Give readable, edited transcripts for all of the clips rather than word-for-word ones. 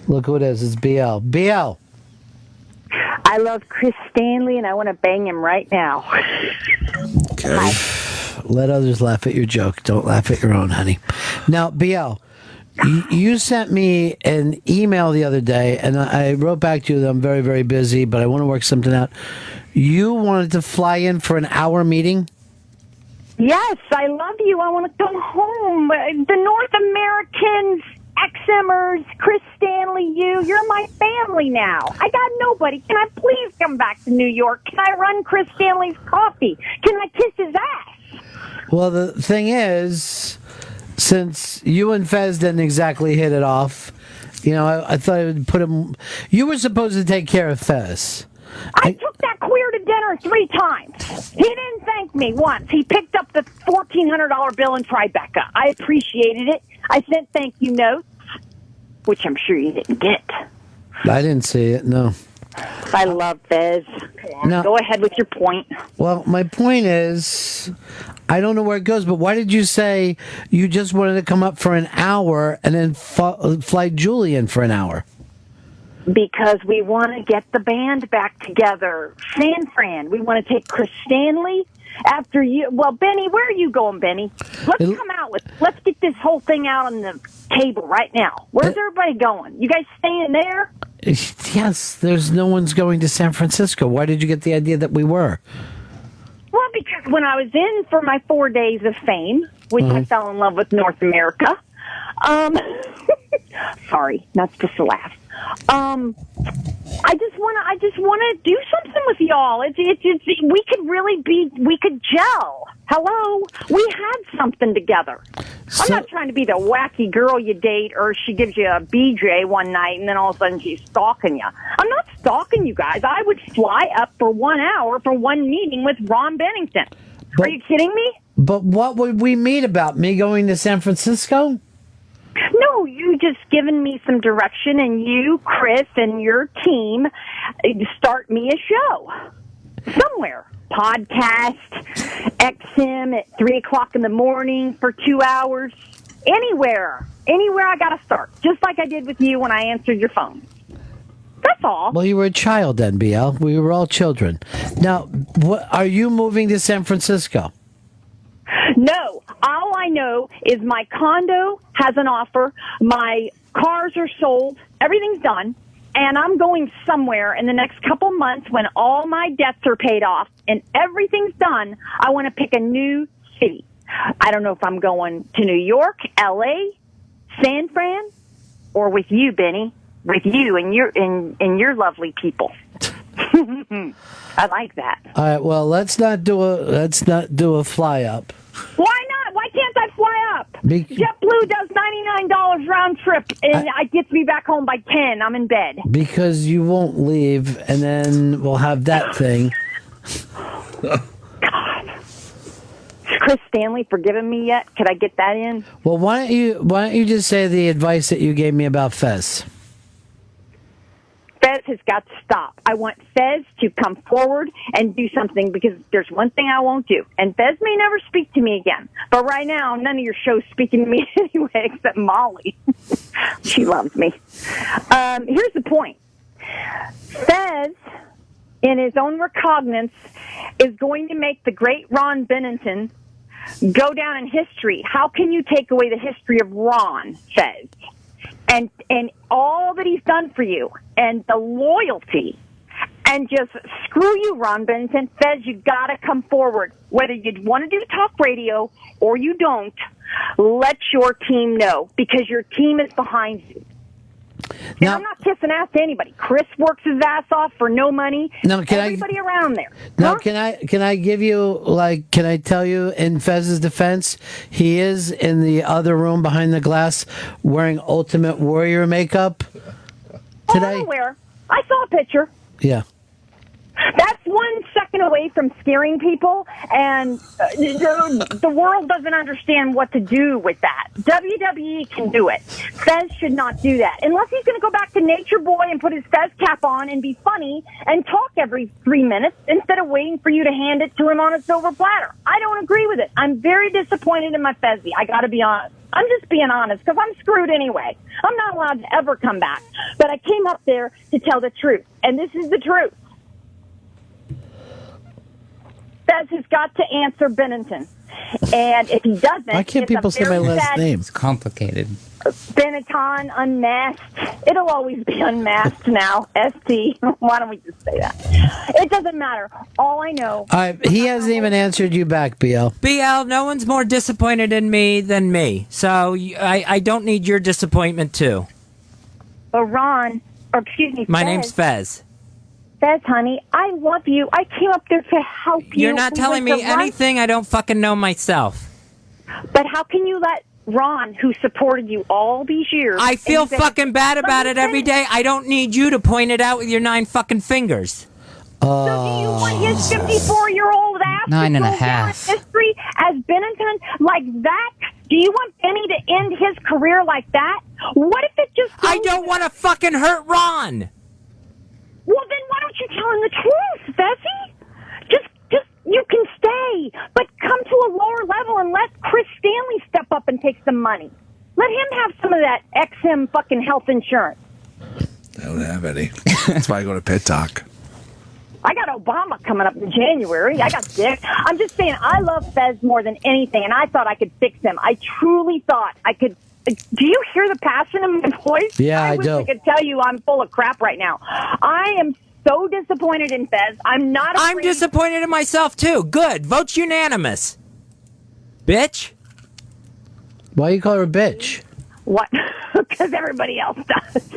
Look who it is. It's BL. BL. I love Chris Stanley, and I want to bang him right now. Okay. Hi. Let others laugh at your joke. Don't laugh at your own, honey. Now, BL, you sent me an email the other day, and I wrote back to you that I'm very, very busy, but I want to work something out. You wanted to fly in for an hour meeting? Yes, I love you. I want to come home. The North Americans, XMers, Chris Stanley, you're my family now. I got nobody. Can I please come back to New York? Can I run Chris Stanley's coffee? Can I kiss his ass? Well, the thing is, since you and Fez didn't exactly hit it off, I thought I would put him... You were supposed to take care of Fez. I took that queer to dinner 3 times. He didn't thank me once. He picked up the $1,400 bill in Tribeca. I appreciated it. I sent thank you notes, which I'm sure you didn't get. I didn't see it, no. I love Fez. No. Go ahead with your point. Well, my point is, I don't know where it goes, but why did you say you just wanted to come up for an hour and then fly Julie in for an hour? Because we want to get the band back together. San Fran, we want to take Chris Stanley after you. Well, Benny, where are you going, Benny? Let's get this whole thing out on the table right now. Where's everybody going? You guys staying there? Yes, there's no one's going to San Francisco. Why did you get the idea that we were? Well, because when I was in for my 4 days of fame, which I fell in love with North America, sorry, not supposed to laugh. I just want to do something with y'all. We could gel. Hello, we had something together. I'm not trying to be the wacky girl you date, or she gives you a BJ one night and then all of a sudden she's stalking you. I'm not stalking you guys. I would fly up for 1 hour for one meeting with Ron Bennington. Are you kidding me? But what would we meet about? Me going to San Francisco? No, you just given me some direction, and you, Chris, and your team start me a show somewhere. Podcast, XM at 3 o'clock in the morning for 2 hours. Anywhere I got to start, just like I did with you when I answered your phone. That's all. Well, you were a child then, BL. We were all children. Now, are you moving to San Francisco? No. All I know is my condo has an offer, my cars are sold, everything's done, and I'm going somewhere in the next couple months when all my debts are paid off and everything's done. I want to pick a new city. I don't know if I'm going to New York, L.A., San Fran, or with you, Benny, with you and your lovely people. I like that. All right, well, let's not do a fly up. Why not? Why can't I fly up? JetBlue does $99 round trip, and it gets me back home by 10. I'm in bed. Because you won't leave, and then we'll have that thing. God. Has Chris Stanley forgiven me yet? Could I get that in? Well, why don't you just say the advice that you gave me about Fez? Fez has got to stop. I want Fez to come forward and do something, because there's one thing I won't do. And Fez may never speak to me again. But right now, none of your show's speaking to me anyway, except Molly. She loves me. Here's the point. Fez, in his own recognizance, is going to make the great Ron Bennington go down in history. How can you take away the history of Ron Fez? And all that he's done for you, and the loyalty, and just screw you, Ron Bennington. Fez, you gotta come forward. Whether you want to do talk radio or you don't, let your team know, because your team is behind you. And I'm not kissing ass to anybody. Chris works his ass off for no money. No, everybody around there. No, can I give you, can I tell you, in Fez's defense, he is in the other room behind the glass wearing Ultimate Warrior makeup today. I'm aware. I saw a picture. Yeah. That's 1 second away from scaring people, and the world doesn't understand what to do with that. WWE can do it. Fez should not do that. Unless he's going to go back to Nature Boy and put his Fez cap on and be funny and talk every 3 minutes instead of waiting for you to hand it to him on a silver platter. I don't agree with it. I'm very disappointed in my Fezzy. I got to be honest. I'm just being honest because I'm screwed anyway. I'm not allowed to ever come back. But I came up there to tell the truth, and this is the truth. Fez has got to answer Bennington. And if he doesn't... Why can't people say my last name? It's complicated. Benetton unmasked. It'll always be unmasked now. ST. Why don't we just say that? It doesn't matter. All I know... he hasn't even answered you back, BL. BL, no one's more disappointed in me than me. So I don't need your disappointment, too. But Ron... Or excuse me, My Fez. name's Fez. Fez, honey, I love you. I came up there to help you. You're not telling me anything I don't fucking know myself. But how can you let Ron, who supported you all these years... I feel fucking bad about it every day. I don't need you to point it out with your 9 fucking fingers. So do you want his 54-year-old ass 9 and a to go down half. in history as Bennington like that? Do you want Benny to end his career like that? What if it just... I don't want to fucking hurt Ron. Well, then why don't you tell him the truth, Fezzy? Just, you can stay, but come to a lower level and let Chris Stanley step up and take some money. Let him have some of that XM fucking health insurance. I don't have any. That's why I go to Pit Talk. I got Obama coming up in January. I got Dick. I'm just saying, I love Fez more than anything, and I thought I could fix him. I truly thought I could. Do you hear the passion in my voice? Yeah, I wish do. I could tell you I'm full of crap right now. I am so disappointed in Fez. I'm not afraid. I'm disappointed in myself, too. Good. Vote's unanimous. Bitch. Why you call her a bitch? What? Because everybody else does.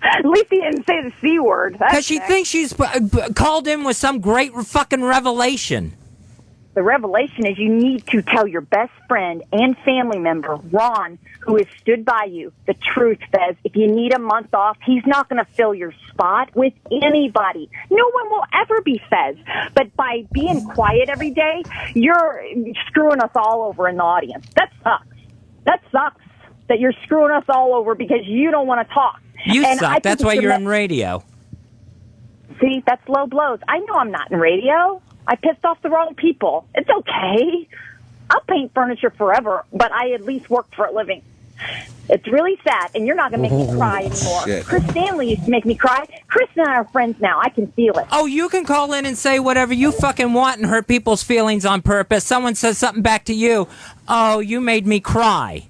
At least he didn't say the C word. Because she thinks she's called in with some great fucking revelation. The revelation is you need to tell your best friend and family member, Ron, who has stood by you, the truth, Fez. If you need a month off, he's not going to fill your spot with anybody. No one will ever be Fez. But by being quiet every day, you're screwing us all over in the audience. That sucks. That sucks that you're screwing us all over because you don't want to talk. You And I suck. think That's it's why your you're in radio. See, that's low blows. I know I'm not in radio. I pissed off the wrong people. It's okay. I'll paint furniture forever, but I at least work for a living. It's really sad, and you're not going to make me cry anymore. Shit. Chris Stanley used to make me cry. Chris and I are friends now. I can feel it. Oh, you can call in and say whatever you fucking want and hurt people's feelings on purpose. Someone says something back to you. Oh, you made me cry.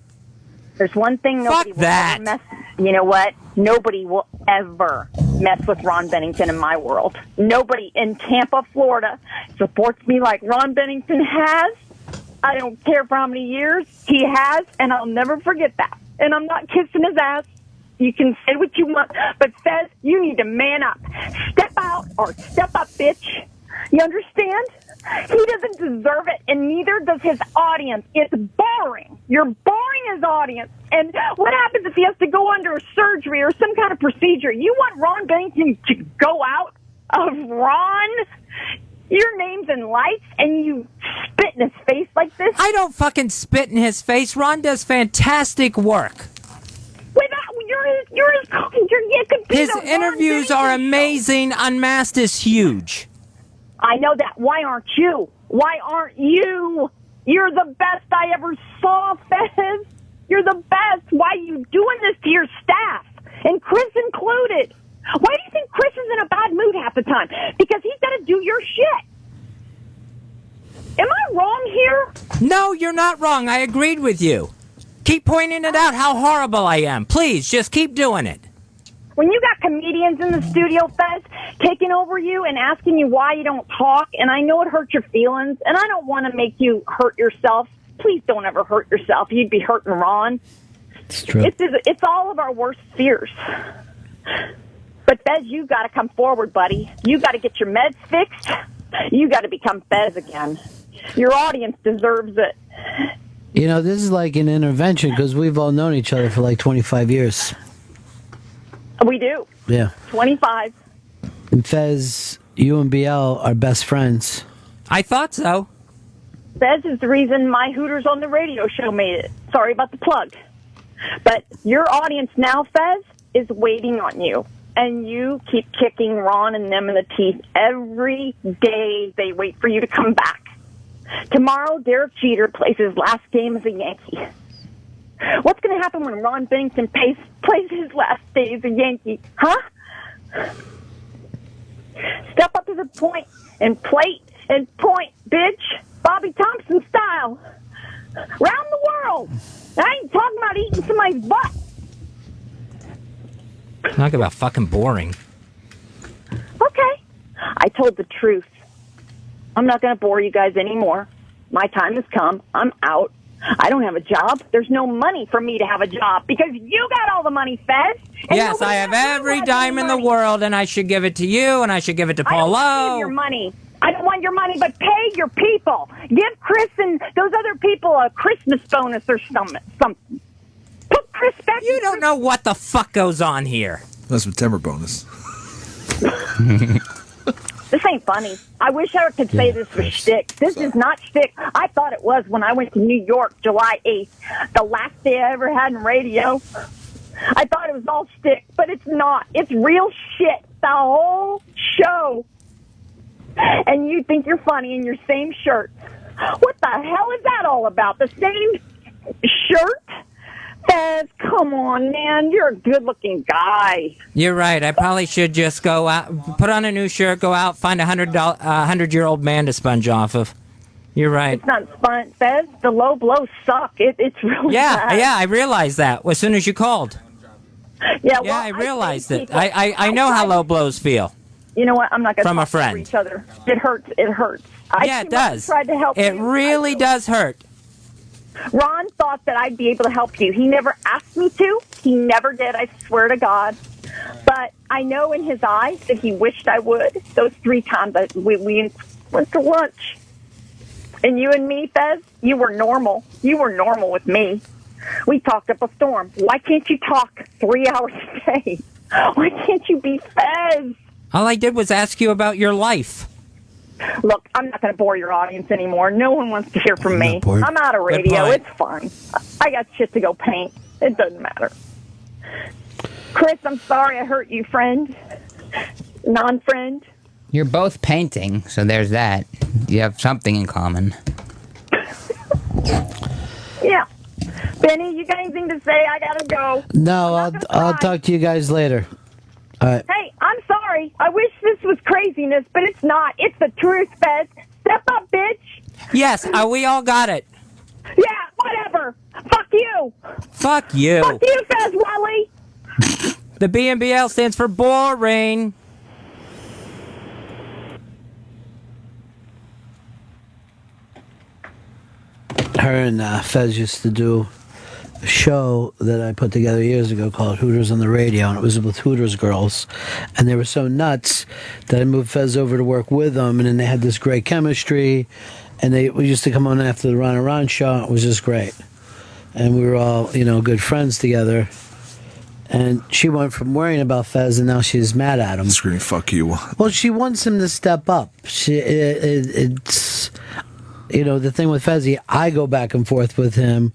There's one thing nobody Fuck will that. ever mess. You know what? Nobody will ever mess with Ron Bennington in my world. Nobody in Tampa, Florida, supports me like Ron Bennington has. I don't care for how many years he has, and I'll never forget that. And I'm not kissing his ass. You can say what you want, but Fez, you need to man up. Step out or step up, bitch. You understand? He doesn't deserve it, and neither does his audience. It's boring. You're boring his audience. And what happens if he has to go under a surgery or some kind of procedure? You want Ron Bennington to go out of Ron? Your name's in lights, and you spit in his face like this? I don't fucking spit in his face. Ron does fantastic work. His interviews are amazing. Unmasked is huge. I know that. Why aren't you? Why aren't you? You're the best I ever saw, Fez. You're the best. Why are you doing this to your staff? And Chris included. Why do you think Chris is in a bad mood half the time? Because he's got to do your shit. Am I wrong here? No, you're not wrong. I agreed with you. Keep pointing it out how horrible I am. Please, just keep doing it. When you got comedians in the studio, Fez, taking over you and asking you why you don't talk, and I know it hurts your feelings, and I don't want to make you hurt yourself. Please don't ever hurt yourself. You'd be hurting Ron. It's true. It's all of our worst fears. But Fez, you got to come forward, buddy. You got to get your meds fixed. You got to become Fez again. Your audience deserves it. You know, this is like an intervention because we've all known each other for like 25 years. We do. Yeah. 25. And Fez, you and BL are best friends. I thought so. Fez is the reason my Hooters on the radio show made it. Sorry about the plug. But your audience now, Fez, is waiting on you. And you keep kicking Ron and them in the teeth every day. They wait for you to come back. Tomorrow, Derek Jeter plays his last game as a Yankee. What's going to happen when Ron Bennington plays his last day as a Yankee? Huh? Step up to the point and plate and point, bitch. Bobby Thompson style. Round the world. I ain't talking about eating somebody's butt. Talk about fucking boring. Okay. I told the truth. I'm not going to bore you guys anymore. My time has come. I'm out. I don't have a job. There's no money for me to have a job because you got all the money, Fez. Yes, I have every dime in the world, and I should give it to you, and I should give it to Paul I don't need your money. I don't want your money, but pay your people. Give Chris and those other people a Christmas bonus or something. Put Chris back. You don't know what the fuck goes on here. That's September bonus. This ain't funny. I wish I could say this was shtick. This is not shtick. I thought it was when I went to New York July 8th, the last day I ever had in radio. I thought it was all shtick, but it's not. It's real shit. The whole show. And you think you're funny in your same shirt. What the hell is that all about? The same shirt? Fez, come on, man. You're a good-looking guy. You're right. I probably should just go out, put on a new shirt, go out, find a 100-year-old man to sponge off of. You're right. It's not fun, Fez. The low blows suck. It's really bad. Yeah, I realized that as soon as you called. Yeah, well, I realized it. I know how low blows feel. You know what? I'm not going to from a talk friend. for each other. It hurts. It hurts. Yeah, it does. Tried to help it you. really does hurt. Ron thought that I'd be able to help you. He never asked me to. He never did, I swear to God. But I know in his eyes that he wished I would. Those 3 times that we went to lunch. And you and me, Fez, you were normal. You were normal with me. We talked up a storm. Why can't you talk 3 hours a day? Why can't you be Fez? All I did was ask you about your life. Look, I'm not going to bore your audience anymore. No one wants to hear from me. I'm out of radio. It's fine. I got shit to go paint. It doesn't matter. Chris, I'm sorry I hurt you, friend. Non-friend. You're both painting, so there's that. You have something in common. Yeah. Benny, you got anything to say? I got to go. No, I'll talk to you guys later. All right. Hey, I'm sorry. I wish this was craziness, but it's not. It's the truth, Fez. Step up, bitch. Yes, we all got it. Yeah, whatever. Fuck you. Fuck you. Fuck you, Fez Wally. The BNBL stands for boring. Her and Fez used to do a show that I put together years ago called Hooters on the Radio, and it was with Hooters girls, and they were so nuts that I moved Fez over to work with them, and then they had this great chemistry, and we used to come on after the Ron and Ron show. It was just great, and we were all good friends together. And she went from worrying about Fez, and now she's mad at him. Screaming, "Fuck you!" Well, she wants him to step up. It's the thing with Fezzy, I go back and forth with him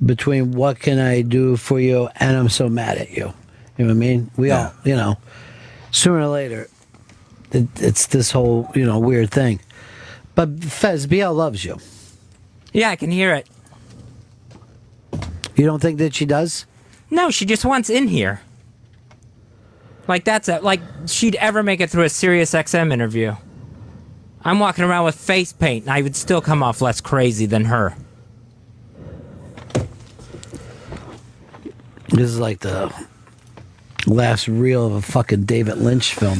between what can I do for you and I'm so mad at you. You know what I mean? We all, sooner or later, it's this whole, weird thing. But Fez, BL loves you. Yeah, I can hear it. You don't think that she does? No, she just wants in here. Like she'd ever make it through a SiriusXM interview. I'm walking around with face paint, and I would still come off less crazy than her. This is like the last reel of a fucking David Lynch film.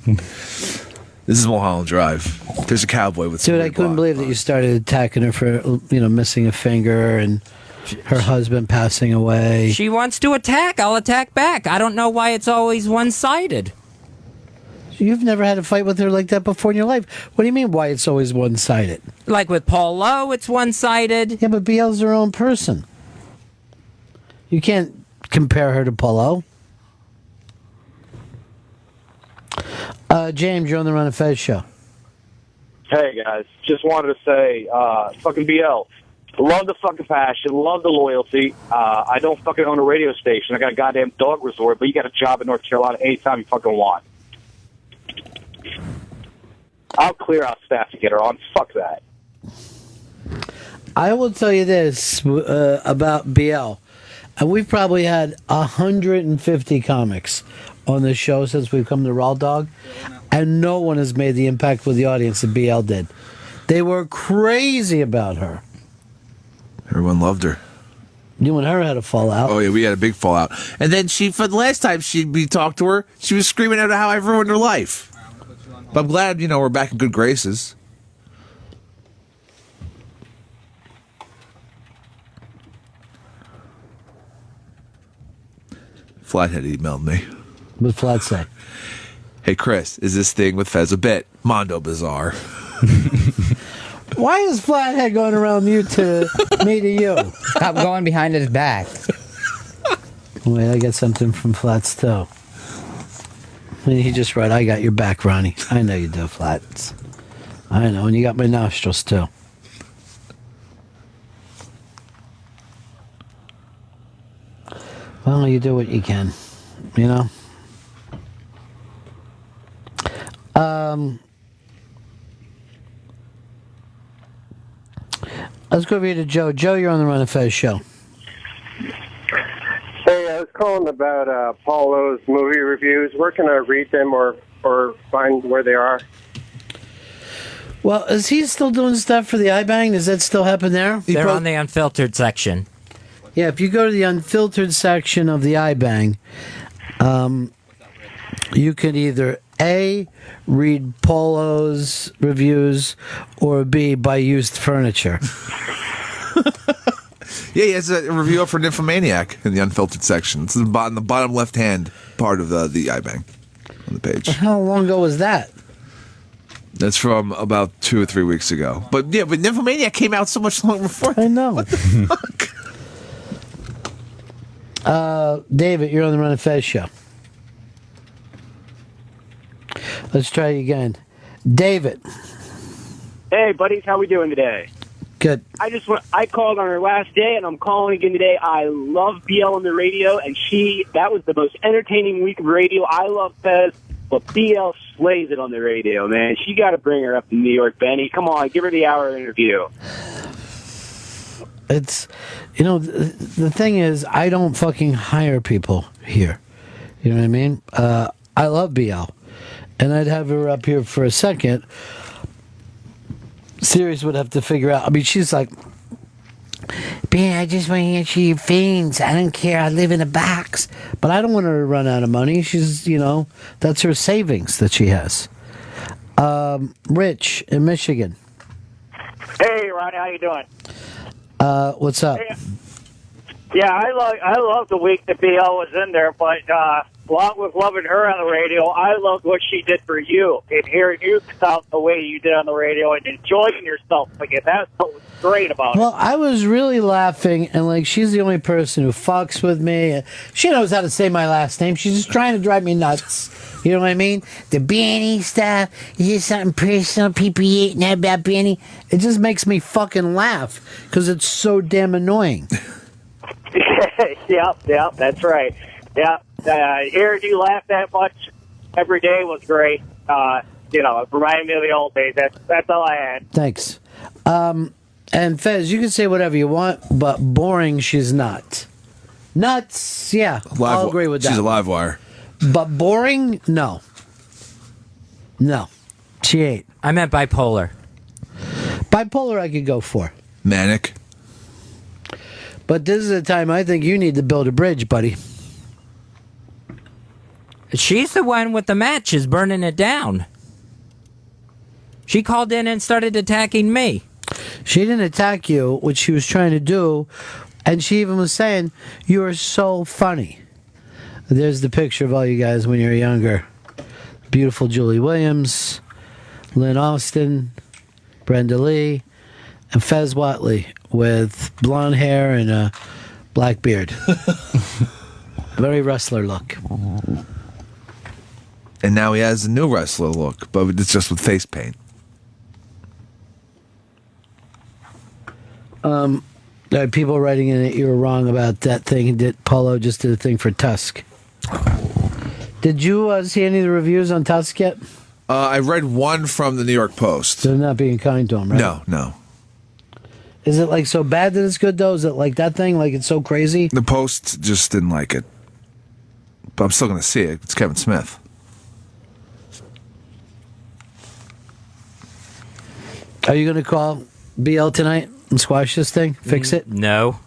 This is Mulholland Drive. There's a cowboy with. Dude, I couldn't believe that you started attacking her for missing a finger and her husband passing away. She wants to attack. I'll attack back. I don't know why it's always one-sided. You've never had a fight with her like that before in your life. What do you mean, why it's always one-sided? Like with Paul Lowe, it's one-sided. Yeah, but BL's her own person. You can't compare her to Paul Lowe. James, you're on the Ron Fez Show. Hey, guys. Just wanted to say, fucking BL, love the fucking passion, love the loyalty. I don't fucking own a radio station. I got a goddamn dog resort, but you got a job in North Carolina anytime you fucking want. I'll clear out staff to get her on. Fuck that. I will tell you this about BL. And we've probably had 150 comics on the show since we've come to Raw Dog, and no one has made the impact with the audience that BL did. They were crazy about her. Everyone loved her. You and her had a fallout. Oh, yeah, we had a big fallout. And then for the last time we talked to her, she was screaming out how I ruined her life. But I'm glad, we're back in good graces. Flathead emailed me. What Flat say? Hey, Chris, is this thing with Fez a bit? Mondo bizarre. Why is Flathead going around me to you? Stop going behind his back. Wait, I got something from Flats too. He just wrote, I got your back, Ronnie. I know you do, Flats. I know, and you got my nostrils too. Well, you do what you can, Let's go over here to Joe. Joe, you're on the Ron Fez Show. Hey, I was calling about Paulo's movie reviews. Where can I read them or find where they are? Well, is he still doing stuff for the iBang? Does that still happen there? They're on the unfiltered section. Yeah, if you go to the unfiltered section of the iBang, you can either A, read Polo's reviews, or B, buy used furniture. Yeah, he has a review up for Nymphomaniac in the unfiltered section. It's in the bottom left-hand part of the iBang on the page. How long ago was that? That's from about 2 or 3 weeks ago. But Nymphomaniac came out so much longer before. I know. What the fuck? David, you're on the Ron and Fez Show. Let's try it again. David. Hey, buddies, how we doing today? Good. I called on her last day, and I'm calling again today. I love BL on the radio, and that was the most entertaining week of radio. I love Fez, but BL slays it on the radio, man. She got to bring her up to New York, Benny. Come on, give her the hour interview. It's, the thing is, I don't fucking hire people here. You know what I mean? I love BL. And I'd have her up here for a second. Sirius would have to figure out. I mean, she's like, Ben, I just want to answer your phones. I don't care. I live in a box. But I don't want her to run out of money. She's, that's her savings that she has. Rich in Michigan. Hey, Ronnie, how you doing? What's up? Yeah, I love the week that BL was in there, but along with loving her on the radio, I loved what she did for you and hearing you sound the way you did on the radio and enjoying yourself again. That's what was great about it. Well, I was really laughing, and she's the only person who fucks with me. She knows how to say my last name. She's just trying to drive me nuts. You know what I mean? The Benny stuff. Is this something personal people eating about Benny? It just makes me fucking laugh because it's so damn annoying. Yep, that's right. Yeah, hearing you laugh that much every day was great. It reminded me of the old days. That's all I had. Thanks. And Fez, you can say whatever you want, but boring she's not. Nuts, yeah, I'll agree with that. She's a live wire. But boring, no. No, she ain't. I meant bipolar. Bipolar I could go for. Manic. But this is the time I think you need to build a bridge, buddy. She's the one with the matches burning it down. She called in and started attacking me. She didn't attack you, which she was trying to do, and she even was saying, you are so funny. There's the picture of all you guys when you're younger. Beautiful Julie Williams, Lynn Austin, Brenda Lee, and Fez Watley with blonde hair and a black beard. Very wrestler look. And now he has a new wrestler look, but it's just with face paint. There are people writing in that you were wrong about that thing. That Polo just did a thing for Tusk. Did you see any of the reviews on Tusk yet? I read one from the New York Post. They're not being kind to him, right? No. Is it like so bad that it's good though? Is it like that thing? Like it's so crazy? The Post just didn't like it, but I'm still going to see it. It's Kevin Smith. Are you going to call BL tonight and squash this thing? Fix it? No.